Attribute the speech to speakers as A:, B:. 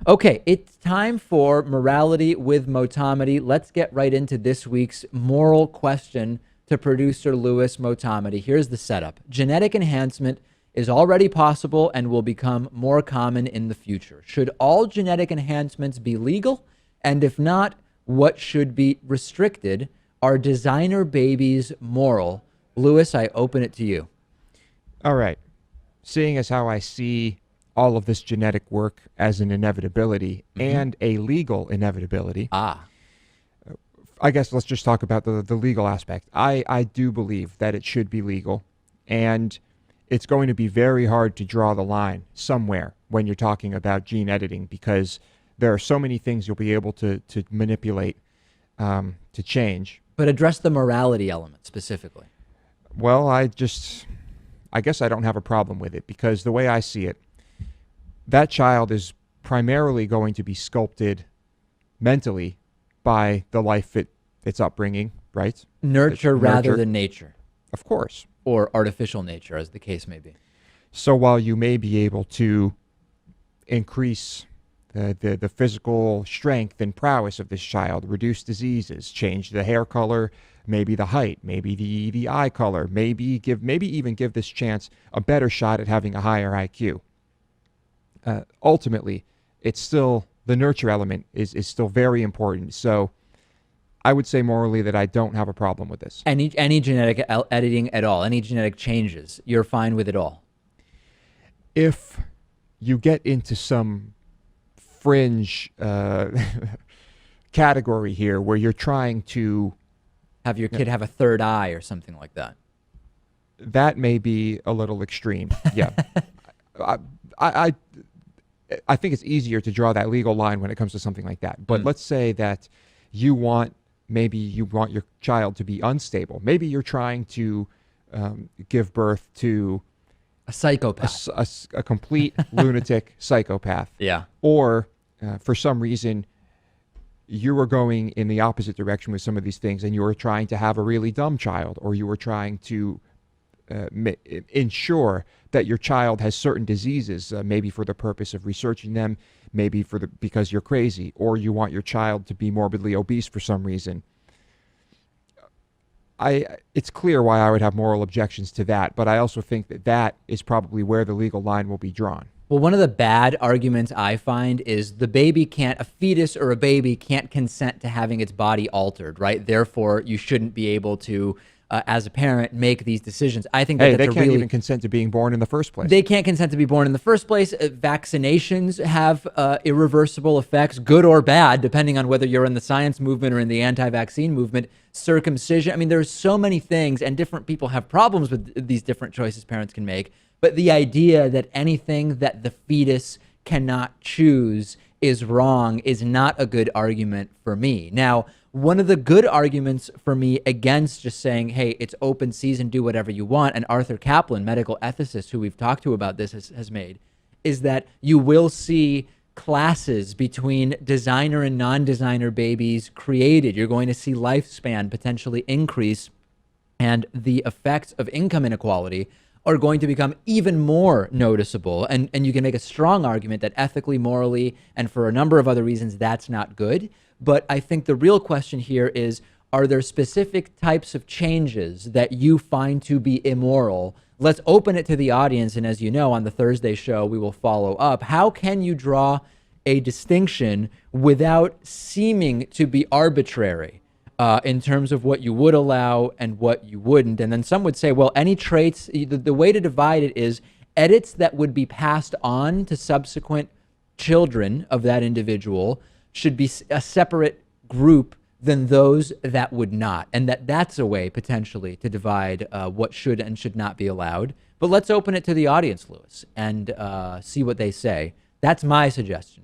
A: Okay, it's time for Morality with Motamedi. Let's get right into this week's moral question to producer Louis Motamedi. Here's the setup. Genetic enhancement is already possible and will become more common in the future. Should all genetic enhancements be legal? And if not, what should be restricted? Are designer babies moral? Louis, I open it to you.
B: All right. Seeing as how I see all of this genetic work as an inevitability and a legal inevitability,
A: Ah,
B: I guess let's just talk about the legal aspect. I do believe that it should be legal, and it's going to be very hard to draw the line somewhere when you're talking about gene editing because there are so many things you'll be able to manipulate to change.
A: but address the morality element specifically.
B: Well, I guess I don't have a problem with it because the way I see it, that child is primarily going to be sculpted mentally by the life its upbringing, right?
A: Nurture rather
B: Nurture,
A: than nature,
B: of course.
A: or artificial nature, as the case may be.
B: So while you may be able to increase the physical strength and prowess of this child, reduce diseases, change the hair color, maybe the height, maybe the eye color, maybe even give this chance a better shot at having a higher IQ. Ultimately, it's still the nurture element is still very important. So I would say morally that I don't have a problem with this.
A: Any genetic editing at all, any genetic changes, you're fine with it all.
B: If you get into some fringe category here where you're trying to,
A: Have your kid have a third eye or something like that.
B: that may be a little extreme. Yeah. I, I, I think it's easier to draw that legal line when it comes to something like that. But let's say that maybe you want your child to be unstable. Maybe you're trying to give birth to
A: A psychopath.
B: a complete lunatic psychopath.
A: Yeah.
B: Or for some reason, you were going in the opposite direction with some of these things and you were trying to have a really dumb child, or you were trying to ensure that your child has certain diseases, maybe for the purpose of researching them, maybe because you're crazy, or you want your child to be morbidly obese for some reason. It's clear why I would have moral objections to that, but I also think that is probably where the legal line will be drawn.
A: Well, one of the bad arguments I find is a fetus or a baby can't consent to having its body altered, right? Therefore, you shouldn't be able to, as a parent, make these decisions. I think that
B: they can't even consent to being born in the first place.
A: They can't consent to be born in the first place. Vaccinations have irreversible effects, good or bad, depending on whether you're in the science movement or in the anti-vaccine movement. Circumcision. I mean, there's so many things, and different people have problems with these different choices parents can make. But the idea that anything that the fetus cannot choose is wrong is not a good argument for me. Now, one of the good arguments for me against just saying, hey, it's open season, do whatever you want, and Arthur Kaplan, medical ethicist who we've talked to about this, has made, is that you will see classes between designer and non-designer babies created. You're going to see lifespan potentially increase, and the effects of income inequality are going to become even more noticeable. And you can make a strong argument that ethically, morally, and for a number of other reasons, that's not good. But I think the real question here is, are there specific types of changes that you find to be immoral? Let's open it to the audience. And as you know, on the Thursday show, we will follow up. How can you draw a distinction without seeming to be arbitrary? In terms of what you would allow and what you wouldn't. And then some would say, well, any traits, the way to divide it is edits that would be passed on to subsequent children of that individual should be a separate group than those that would not. And that's a way potentially to divide what should and should not be allowed. But let's open it to the audience, Louis, and see what they say. That's my suggestion.